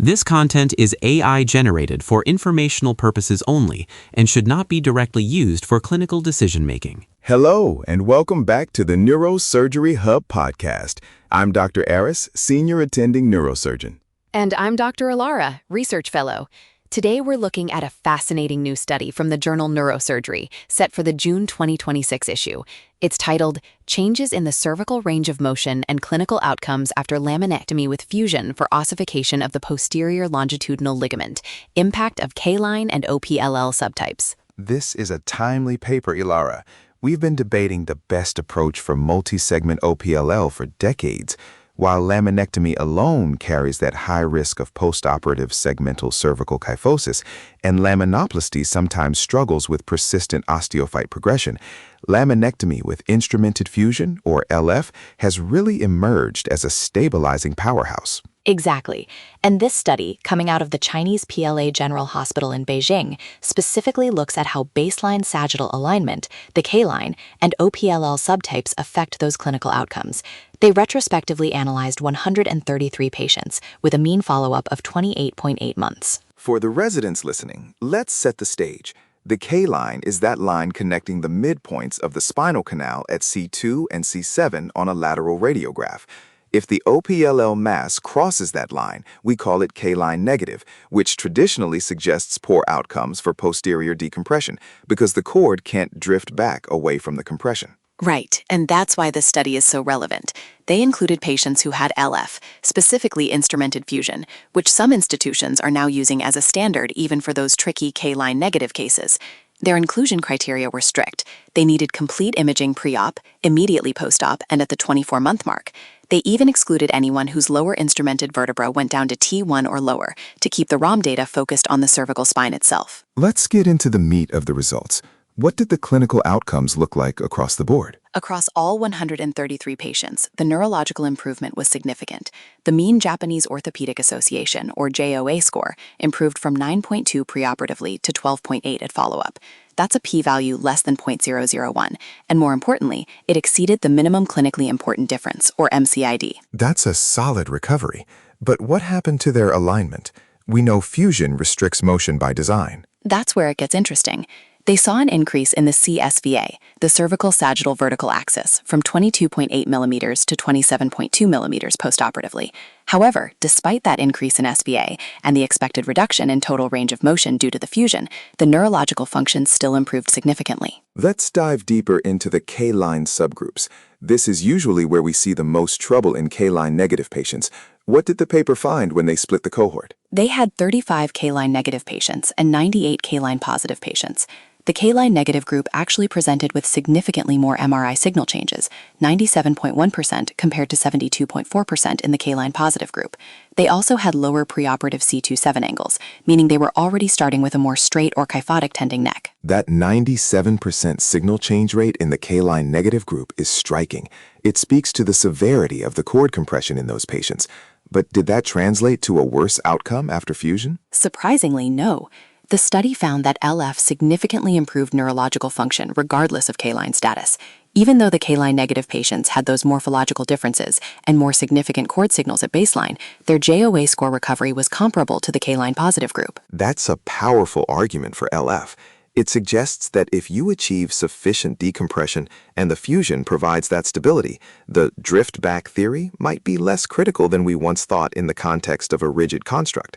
This content is AI generated for informational purposes only and should not be directly used for clinical decision-making. Hello, and welcome back to the Neurosurgery Hub podcast. I'm Dr. Aris, Senior Attending Neurosurgeon. And I'm Dr. Alara, Research Fellow. Today we're looking at a fascinating new study from the journal Neurosurgery, set for the June 2026 issue. It's titled, Changes in the Cervical Range of Motion and Clinical Outcomes After Laminectomy with Fusion for Ossification of the Posterior Longitudinal Ligament, Impact of K-Line and OPLL Subtypes. This is a timely paper, Ilara. We've been debating the best approach for multi-segment OPLL for decades. While laminectomy alone carries that high risk of postoperative segmental cervical kyphosis, and laminoplasty sometimes struggles with persistent osteophyte progression, laminectomy with instrumented fusion, or LF, has really emerged as a stabilizing powerhouse. Exactly. And this study, coming out of the Chinese PLA General Hospital in Beijing, specifically looks at how baseline sagittal alignment, the K-line, and OPLL subtypes affect those clinical outcomes. They retrospectively analyzed 133 patients with a mean follow-up of 28.8 months. For the residents listening, let's set the stage. The K-line is that line connecting the midpoints of the spinal canal at C2 and C7 on a lateral radiograph. If the OPLL mass crosses that line, we call it K-line negative, which traditionally suggests poor outcomes for posterior decompression because the cord can't drift back away from the compression. Right, and that's why this study is so relevant. They included patients who had LF, specifically instrumented fusion, which some institutions are now using as a standard even for those tricky K-line negative cases. Their inclusion criteria were strict. They needed complete imaging pre-op, immediately post-op, and at the 24-month mark. They even excluded anyone whose lower instrumented vertebra went down to T1 or lower to keep the ROM data focused on the cervical spine itself. Let's get into the meat of the results. What did the clinical outcomes look like across the board? Across all 133 patients, the neurological improvement was significant. The mean Japanese Orthopedic Association, or JOA score, improved from 9.2 preoperatively to 12.8 at follow-up. That's a p-value less than 0.001, and more importantly, it exceeded the minimum clinically important difference, or MCID. That's a solid recovery. But what happened to their alignment? We know fusion restricts motion by design. That's where it gets interesting. They saw an increase in the CSVA, the cervical sagittal vertical axis, from 22.8 millimeters to 27.2 millimeters postoperatively. However, despite that increase in SVA and the expected reduction in total range of motion due to the fusion, the neurological functions still improved significantly. Let's dive deeper into the K-line subgroups. This is usually where we see the most trouble in K-line negative patients. What did the paper find when they split the cohort? They had 35 K-line negative patients and 98 K-line positive patients. The K-line negative group actually presented with significantly more MRI signal changes, 97.1% compared to 72.4% in the K-line positive group. They also had lower preoperative C2-7 angles, meaning they were already starting with a more straight or kyphotic tending neck. That 97% signal change rate in the K-line negative group is striking. It speaks to the severity of the cord compression in those patients. But did that translate to a worse outcome after fusion? Surprisingly, no. The study found that LF significantly improved neurological function regardless of K-line status. Even though the K-line negative patients had those morphological differences and more significant cord signals at baseline, their JOA score recovery was comparable to the K-line positive group. That's a powerful argument for LF. It suggests that if you achieve sufficient decompression and the fusion provides that stability, the drift-back theory might be less critical than we once thought in the context of a rigid construct.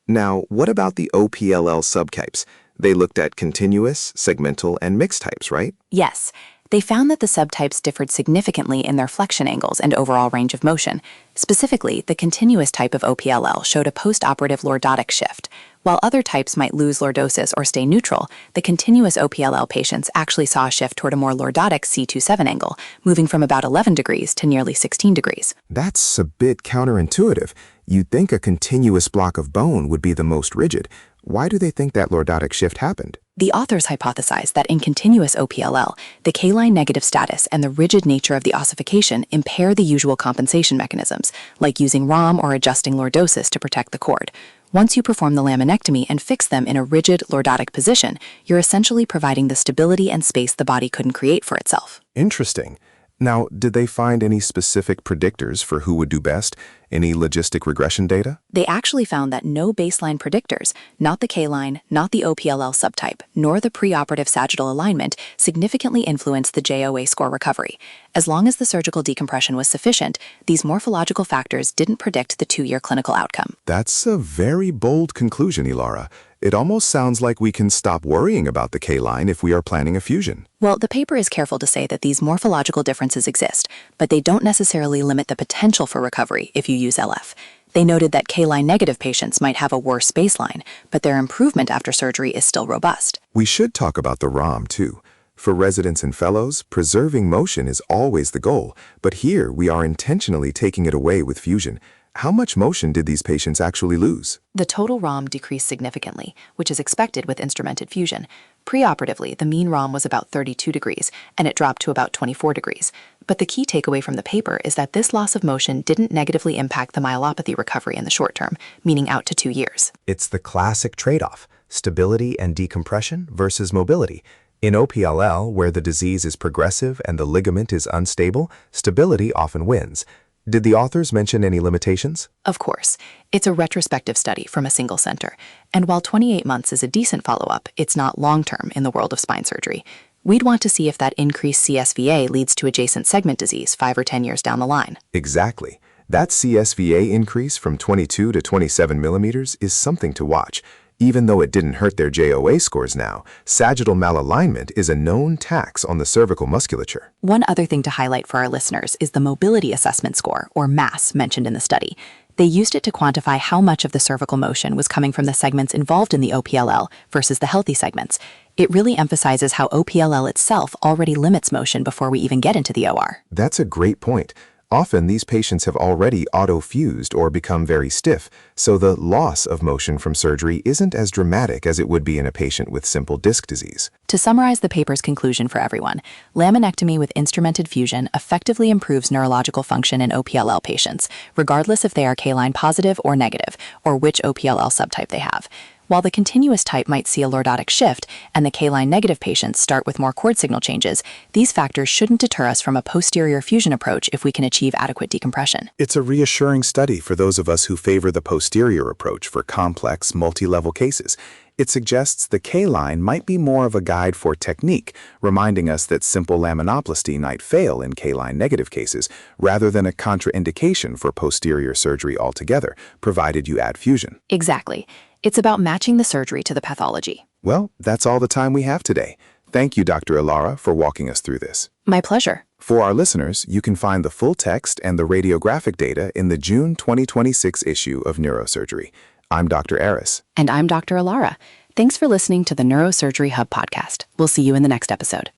Now, what about the OPLL subtypes? They looked at continuous, segmental, and mixed types, right? Yes. They found that the subtypes differed significantly in their flexion angles and overall range of motion. Specifically, the continuous type of OPLL showed a postoperative lordotic shift. While other types might lose lordosis or stay neutral, the continuous OPLL patients actually saw a shift toward a more lordotic C2-7 angle, moving from about 11 degrees to nearly 16 degrees. That's a bit counterintuitive. You'd think a continuous block of bone would be the most rigid. Why do they think that lordotic shift happened? The authors hypothesized that in continuous OPLL, the K-line negative status and the rigid nature of the ossification impair the usual compensation mechanisms, like using ROM or adjusting lordosis to protect the cord. Once you perform the laminectomy and fix them in a rigid lordotic position, you're essentially providing the stability and space the body couldn't create for itself. Interesting. Now, did they find any specific predictors for who would do best? Any logistic regression data? They actually found that no baseline predictors, not the K-line, not the OPLL subtype, nor the preoperative sagittal alignment, significantly influenced the JOA score recovery. As long as the surgical decompression was sufficient, these morphological factors didn't predict the 2-year clinical outcome. That's a very bold conclusion, Ilara. It almost sounds like we can stop worrying about the K-line if we are planning a fusion. Well, the paper is careful to say that these morphological differences exist, but they don't necessarily limit the potential for recovery if you use LF. They noted that K-line negative patients might have a worse baseline, but their improvement after surgery is still robust. We should talk about the ROM, too. For residents and fellows, preserving motion is always the goal, but here we are intentionally taking it away with fusion. How much motion did these patients actually lose? The total ROM decreased significantly, which is expected with instrumented fusion. Preoperatively, the mean ROM was about 32 degrees, and it dropped to about 24 degrees. But the key takeaway from the paper is that this loss of motion didn't negatively impact the myelopathy recovery in the short term, meaning out to 2 years. It's the classic trade-off, stability and decompression versus mobility. In OPLL, where the disease is progressive and the ligament is unstable, stability often wins. Did the authors mention any limitations? Of course. It's a retrospective study from a single center, and while 28 months is a decent follow-up, it's not long-term in the world of spine surgery. We'd want to see if that increased CSVA leads to adjacent segment disease 5 or 10 years down the line. Exactly. That CSVA increase from 22 to 27 millimeters is something to watch. Even though it didn't hurt their JOA scores now, sagittal malalignment is a known tax on the cervical musculature. One other thing to highlight for our listeners is the mobility assessment score, or MASS, mentioned in the study. They used it to quantify how much of the cervical motion was coming from the segments involved in the OPLL versus the healthy segments. It really emphasizes how OPLL itself already limits motion before we even get into the OR. That's a great point. Often these patients have already auto-fused or become very stiff, so the loss of motion from surgery isn't as dramatic as it would be in a patient with simple disc disease. To summarize the paper's conclusion for everyone, laminectomy with instrumented fusion effectively improves neurological function in OPLL patients, regardless if they are K-line positive or negative, or which OPLL subtype they have. While the continuous type might see a lordotic shift and the K-line negative patients start with more cord signal changes, these factors shouldn't deter us from a posterior fusion approach if we can achieve adequate decompression. It's a reassuring study for those of us who favor the posterior approach for complex, multi-level cases. It suggests the K-line might be more of a guide for technique, reminding us that simple laminoplasty might fail in K-line negative cases, rather than a contraindication for posterior surgery altogether, provided you add fusion. Exactly. It's about matching the surgery to the pathology. Well, that's all the time we have today. Thank you, Dr. Ilara, for walking us through this. My pleasure. For our listeners, you can find the full text and the radiographic data in the June 2026 issue of Neurosurgery. I'm Dr. Aris. And I'm Dr. Ilara. Thanks for listening to the Neurosurgery Hub podcast. We'll see you in the next episode.